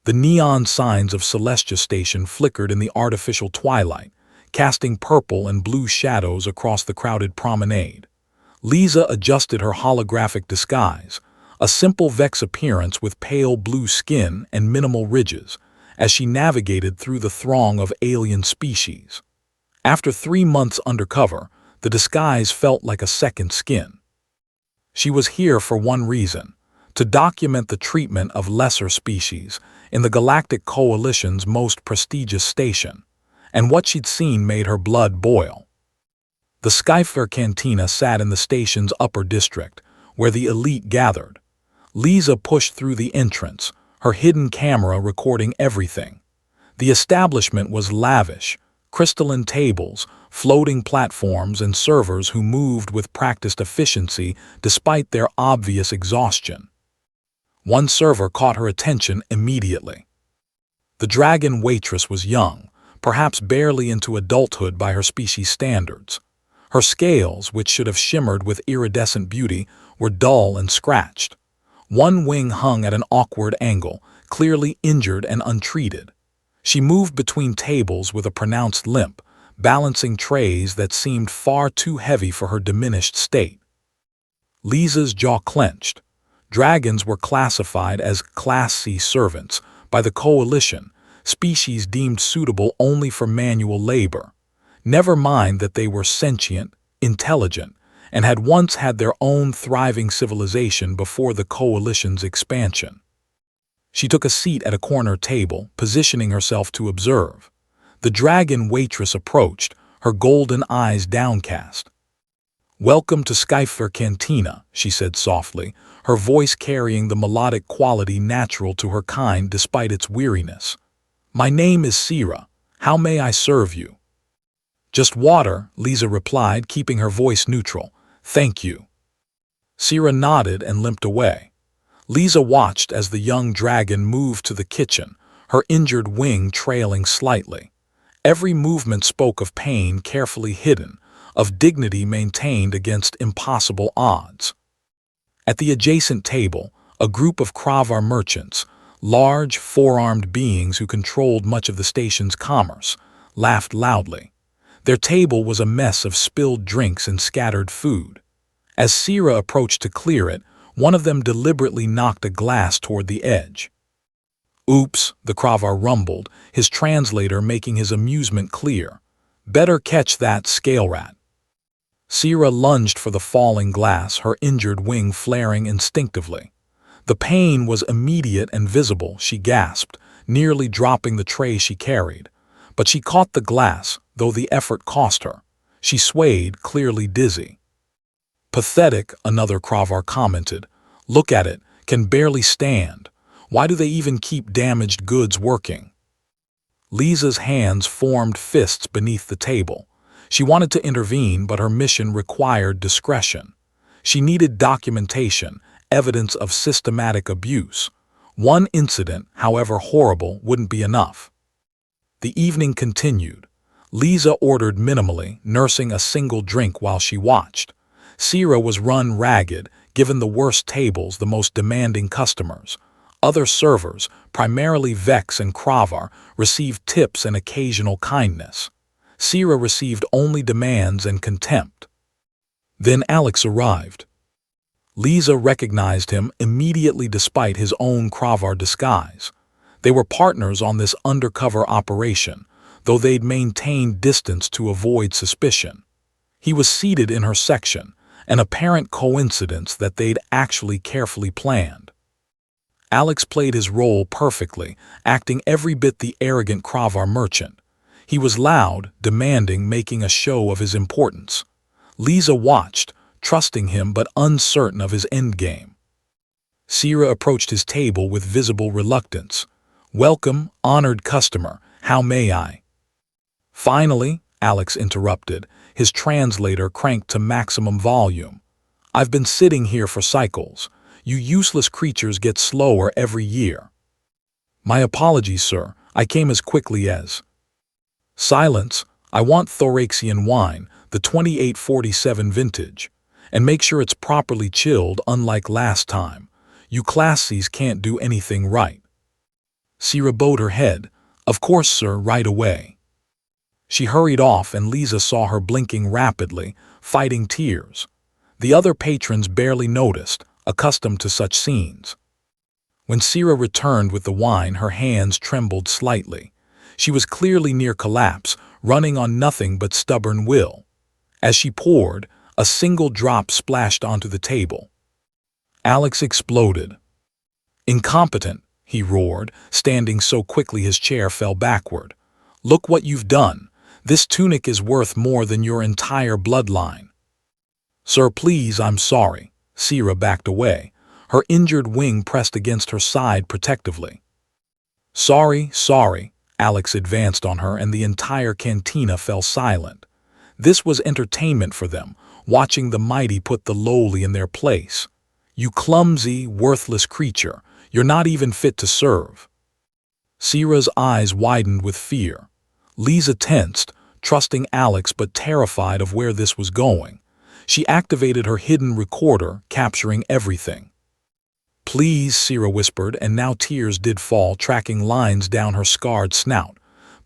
The neon signs of Celestia Station flickered in the artificial twilight, casting purple and blue shadows across the crowded promenade. Lisa adjusted her holographic disguise, a simple Vex appearance with pale blue skin and minimal ridges, as she navigated through the throng of alien species. After 3 months undercover, the disguise felt like a second skin. She was here for one reason: to document the treatment of lesser species in the Galactic Coalition's most prestigious station, and what she'd seen made her blood boil. The Sci-fi cantina sat in the station's upper district, where the elite gathered. Lisa pushed through the entrance, her hidden camera recording everything. The establishment was lavish: crystalline tables, floating platforms, and servers who moved with practiced efficiency despite their obvious exhaustion. One server caught her attention immediately. The dragon waitress was young, perhaps barely into adulthood by her species standards. Her scales, which should have shimmered with iridescent beauty, were dull and scratched. One wing hung at an awkward angle, clearly injured and untreated. She moved between tables with a pronounced limp, balancing trays that seemed far too heavy for her diminished state. Lisa's jaw clenched. Dragons were classified as Class C servants by the Coalition, species deemed suitable only for manual labor. Never mind that they were sentient, intelligent, and had once had their own thriving civilization before the Coalition's expansion. She took a seat at a corner table, positioning herself to observe. The dragon waitress approached, her golden eyes downcast. "Welcome to Sci-fi Cantina," she said softly, her voice carrying the melodic quality natural to her kind despite its weariness. "My name is Sira. How may I serve you?" "Just water," Lisa replied, keeping her voice neutral. "Thank you." Sira nodded and limped away. Lisa watched as the young dragon moved to the kitchen, her injured wing trailing slightly. Every movement spoke of pain carefully hidden, of dignity maintained against impossible odds. At the adjacent table, a group of Kravar merchants, large, four-armed beings who controlled much of the station's commerce, laughed loudly. Their table was a mess of spilled drinks and scattered food. As Sira approached to clear it, one of them deliberately knocked a glass toward the edge. "Oops," the Kravar rumbled, his translator making his amusement clear. "Better catch that, scale rat." Sira lunged for the falling glass, her injured wing flaring instinctively. The pain was immediate and visible, she gasped, nearly dropping the tray she carried. But she caught the glass, though the effort cost her. She swayed, clearly dizzy. "Pathetic," another Kravar commented. "Look at it, can barely stand. Why do they even keep damaged goods working?" Lisa's hands formed fists beneath the table. She wanted to intervene, but her mission required discretion. She needed documentation, evidence of systematic abuse. One incident, however horrible, wouldn't be enough. The evening continued. Lisa ordered minimally, nursing a single drink while she watched. Sira was run ragged, given the worst tables, the most demanding customers. Other servers, primarily Vex and Kravar, received tips and occasional kindness. Sira received only demands and contempt. Then Alex arrived. Lisa recognized him immediately despite his own Kravar disguise. They were partners on this undercover operation, though they'd maintained distance to avoid suspicion. He was seated in her section, an apparent coincidence that they'd actually carefully planned. Alex played his role perfectly, acting every bit the arrogant Kravar merchant. He was loud, demanding, making a show of his importance. Lisa watched, trusting him but uncertain of his endgame. Sira approached his table with visible reluctance. "Welcome, honored customer. How may I?" "Finally," Alex interrupted, his translator cranked to maximum volume. "I've been sitting here for cycles. You useless creatures get slower every year." "My apologies, sir. I came as quickly as—" "Silence. I want Thoraxian wine, the 2847 vintage. And make sure it's properly chilled, unlike last time. You Class Cs can't do anything right." Sierra bowed her head. Of course, sir, right away. She hurried off and Lisa saw her blinking rapidly, fighting tears. The other patrons barely noticed, accustomed to such scenes. When Sierra returned with the wine, her hands trembled slightly. She was clearly near collapse, running on nothing but stubborn will. As she poured, a single drop splashed onto the table. Alex exploded. Incompetent, he roared, standing so quickly his chair fell backward. Look what you've done. This tunic is worth more than your entire bloodline. Sir, please, I'm sorry. Sierra backed away, her injured wing pressed against her side protectively. Sorry, sorry. Alex advanced on her and the entire cantina fell silent. This was entertainment for them, watching the mighty put the lowly in their place. You clumsy, worthless creature, you're not even fit to serve. Sierra's eyes widened with fear. Lisa tensed, trusting Alex but terrified of where this was going. She activated her hidden recorder, capturing everything. Please, Sierra whispered, and now tears did fall, tracking lines down her scarred snout.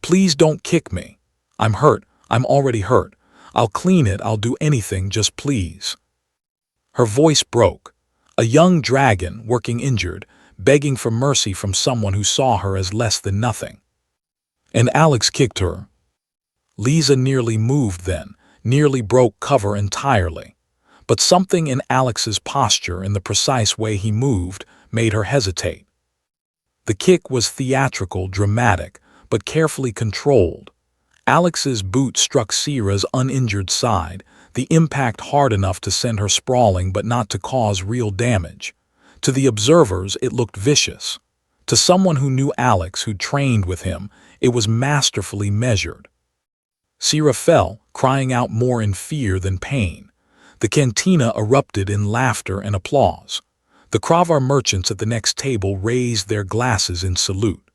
Please don't kick me. I'm hurt. I'm already hurt. I'll clean it. I'll do anything, just please. Her voice broke. A young dragon, working injured, begging for mercy from someone who saw her as less than nothing. And Alex kicked her. Lisa nearly moved then, nearly broke cover entirely. But something in Alex's posture and the precise way he moved made her hesitate. The kick was theatrical, dramatic, but carefully controlled. Alex's boot struck Sierra's uninjured side, the impact hard enough to send her sprawling but not to cause real damage. To the observers, it looked vicious. To someone who knew Alex, who'd trained with him, it was masterfully measured. Sierra fell, crying out more in fear than pain. The cantina erupted in laughter and applause. The Kravar merchants at the next table raised their glasses in salute.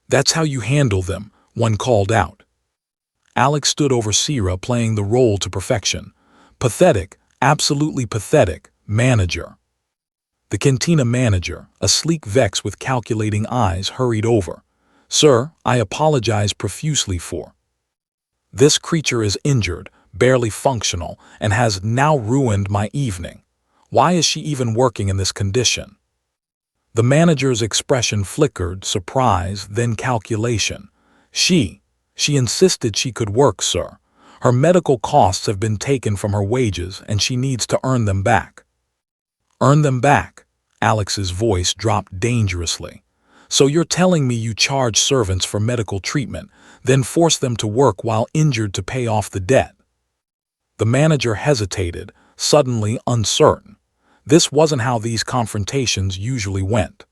That's how you handle them, one called out. Alex stood over Sierra, playing the role to perfection. Pathetic, absolutely pathetic, manager. The cantina manager, a sleek Vex with calculating eyes, hurried over. Sir, I apologize profusely for. This creature is injured, barely functional, and has now ruined my evening. Why is she even working in this condition? The manager's expression flickered, surprise, then calculation. She insisted she could work, sir. Her medical costs have been taken from her wages, and she needs to earn them back. Earn them back? Alex's voice dropped dangerously. So you're telling me you charge servants for medical treatment, then force them to work while injured to pay off the debt? The manager hesitated, suddenly uncertain. This wasn't how these confrontations usually went.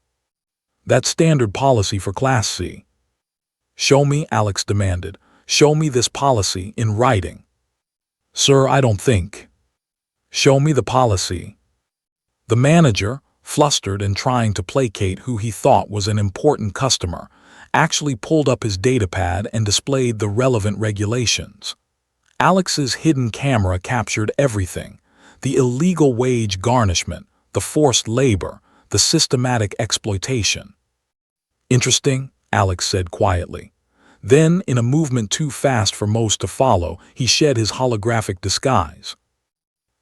That's standard policy for Class C. Show me, Alex demanded. Show me this policy in writing. Sir, I don't think. Show me the policy. The manager, flustered and trying to placate who he thought was an important customer, actually pulled up his datapad and displayed the relevant regulations. Alex's hidden camera captured everything: the illegal wage garnishment, the forced labor, the systematic exploitation. Interesting, Alex said quietly. Then, in a movement too fast for most to follow, he shed his holographic disguise.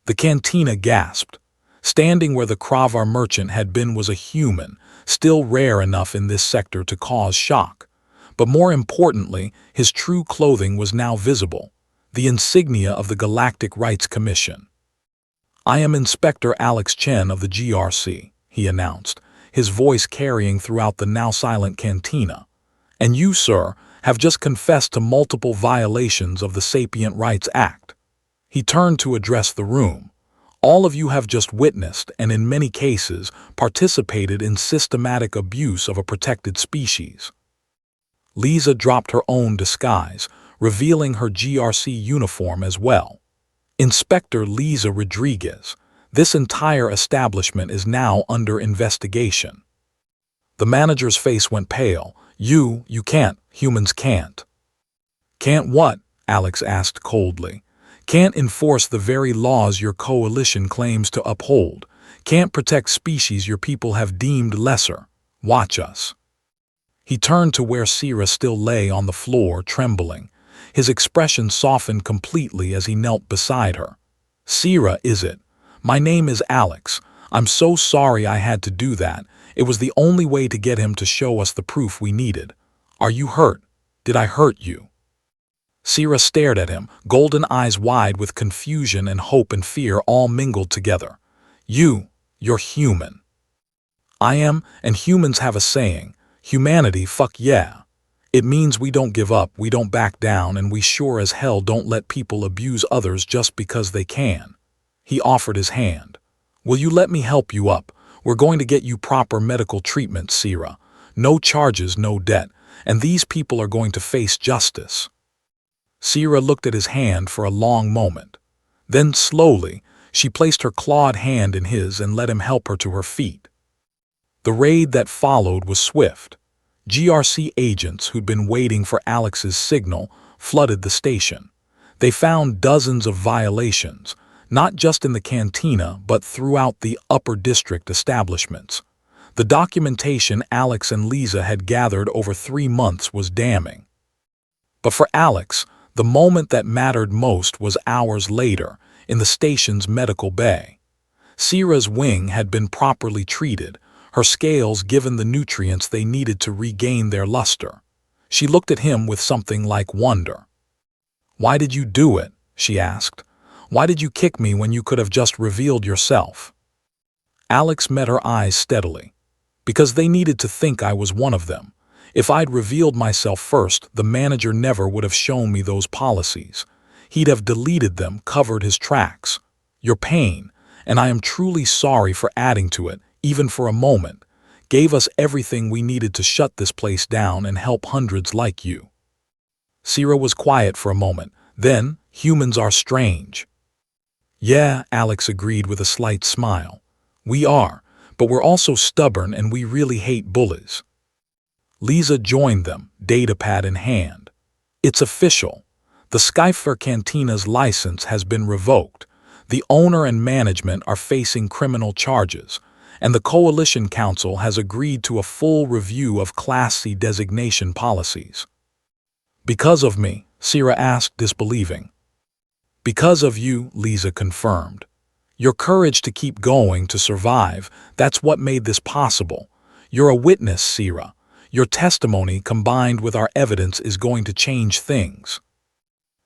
The cantina gasped. Standing where the Kravar merchant had been was a human, still rare enough in this sector to cause shock. But more importantly, his true clothing was now visible. The insignia of the Galactic Rights Commission. I am Inspector Alex Chen of the GRC, he announced, his voice carrying throughout the now silent cantina. And you, sir, have just confessed to multiple violations of the Sapient Rights Act. He turned to address the room. All of you have just witnessed, and in many cases, participated in systematic abuse of a protected species. Lisa dropped her own disguise, revealing her GRC uniform as well. Inspector Lisa Rodriguez. This entire establishment is now under investigation. The manager's face went pale. You can't. Humans can't. Can't what? Alex asked coldly. Can't enforce the very laws your coalition claims to uphold. Can't protect species your people have deemed lesser. Watch us. He turned to where Sierra still lay on the floor, trembling. His expression softened completely as he knelt beside her. "Sierra, is it? My name is Alex. I'm so sorry I had to do that. It was the only way to get him to show us the proof we needed. Are you hurt? Did I hurt you?" Sierra stared at him, golden eyes wide with confusion and hope and fear all mingled together. You're human." "I am, and humans have a saying. Humanity, fuck yeah. It means we don't give up, we don't back down, and we sure as hell don't let people abuse others just because they can." He offered his hand. "Will you let me help you up? We're going to get you proper medical treatment, Sierra. No charges, no debt, and these people are going to face justice." Sierra looked at his hand for a long moment. Then, slowly, she placed her clawed hand in his and let him help her to her feet. The raid that followed was swift. GRC agents who'd been waiting for Alex's signal flooded the station. They found dozens of violations, not just in the cantina but throughout the upper district establishments. The documentation Alex and Lisa had gathered over 3 months was damning. But for Alex, the moment that mattered most was hours later, in the station's medical bay. Sierra's wing had been properly treated, her scales given the nutrients they needed to regain their luster. She looked at him with something like wonder. "Why did you do it?" she asked. "Why did you kick me when you could have just revealed yourself?" Alex met her eyes steadily. "Because they needed to think I was one of them. If I'd revealed myself first, the manager never would have shown me those policies. He'd have deleted them, covered his tracks. Your pain, and I am truly sorry for adding to it, even for a moment, gave us everything we needed to shut this place down and help hundreds like you." Sierra was quiet for a moment. Then, "Humans are strange." "Yeah," Alex agreed with a slight smile. "We are, but we're also stubborn and we really hate bullies." Lisa joined them, datapad in hand. "It's official. The Sci-fi Cantina's license has been revoked. The owner and management are facing criminal charges, and the Coalition Council has agreed to a full review of Class C designation policies." "Because of me?" Sierra asked, disbelieving. "Because of you," Lisa confirmed. "Your courage to keep going, to survive, that's what made this possible. You're a witness, Sierra. Your testimony combined with our evidence is going to change things."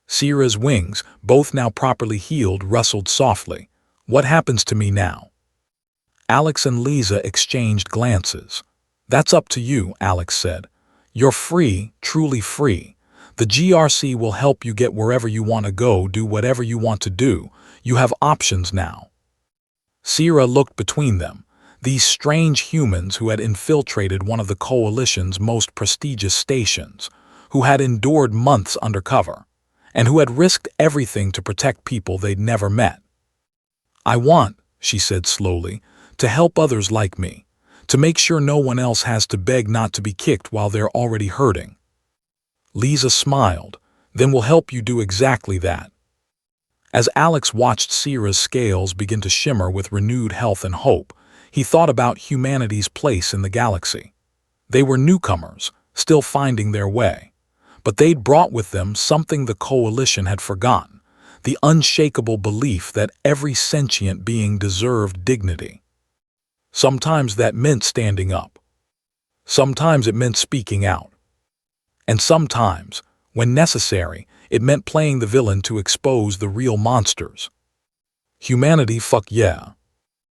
Sierra's wings, both now properly healed, rustled softly. "What happens to me now?" Alex and Lisa exchanged glances. "That's up to you," Alex said. "You're free, truly free. The GRC will help you get wherever you want to go, do whatever you want to do. You have options now." Sierra looked between them. These strange humans who had infiltrated one of the Coalition's most prestigious stations, who had endured months undercover, and who had risked everything to protect people they'd never met. "I want," she said slowly, "to help others like me, to make sure no one else has to beg not to be kicked while they're already hurting." Lisa smiled. "Then we'll help you do exactly that." As Alex watched Sierra's scales begin to shimmer with renewed health and hope, he thought about humanity's place in the galaxy. They were newcomers, still finding their way. But they'd brought with them something the Coalition had forgotten, the unshakable belief that every sentient being deserved dignity. Sometimes that meant standing up. Sometimes it meant speaking out. And sometimes, when necessary, it meant playing the villain to expose the real monsters. Humanity, fuck yeah.